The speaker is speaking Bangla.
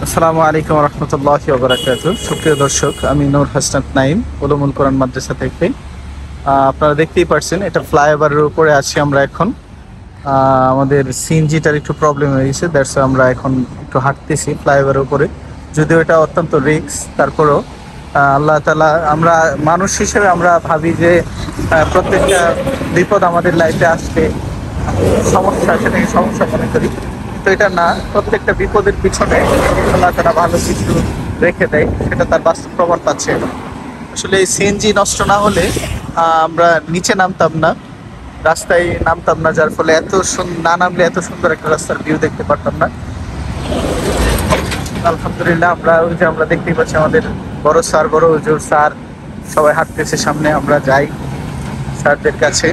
আসসালামু আলাইকুম রহমতুল্লাহি ওয়া বারাকাতুহু। সুপ্রিয় দর্শক, আমি নূর হাসনাত নাইম, উলুমুল কোরআন মাদ্রাসা থেকে। আপনারা দেখতেই পারছেন, এটা ফ্লাইওভারের উপরে আছি আমরা এখন। আমাদের সিএনজিটার একটু প্রবলেম হয়ে গেছে, দ্যাটস আমরা এখন একটু হাঁটতেছি ফ্লাইওভারের উপরে। যদিও এটা অত্যন্ত রিস্ক, তারপরেও আল্লাহ তাআলা, আমরা মানুষ হিসেবে আমরা ভাবি যে প্রত্যেকটা বিপদ আমাদের লাইফে আসলে সমস্যা, সেটাকে সমস্যা মনে করি। তো এটা না, প্রত্যেকটা বিপদের পিছনে আল্লাহ তাআলা ভালো কিছু রেখে দেয়, সেটা তার বাস্তব প্রমাণ পাচ্ছে এখন। আসলে এই সিএনজি নষ্ট না হলে আমরা নিচে নামতাম না, রাস্তায় নামতাম না, যার ফলে না নামলে এত সুন্দর একটা রাস্তার ভিউ দেখতে পারতাম না। আলহামদুলিল্লাহ, আমরা দেখতেই পাচ্ছি আমাদের বড় স্যার, বড় হুজুর স্যার সবাই হাঁটতেছে সামনে, আমরা যাই স্যারদের কাছে।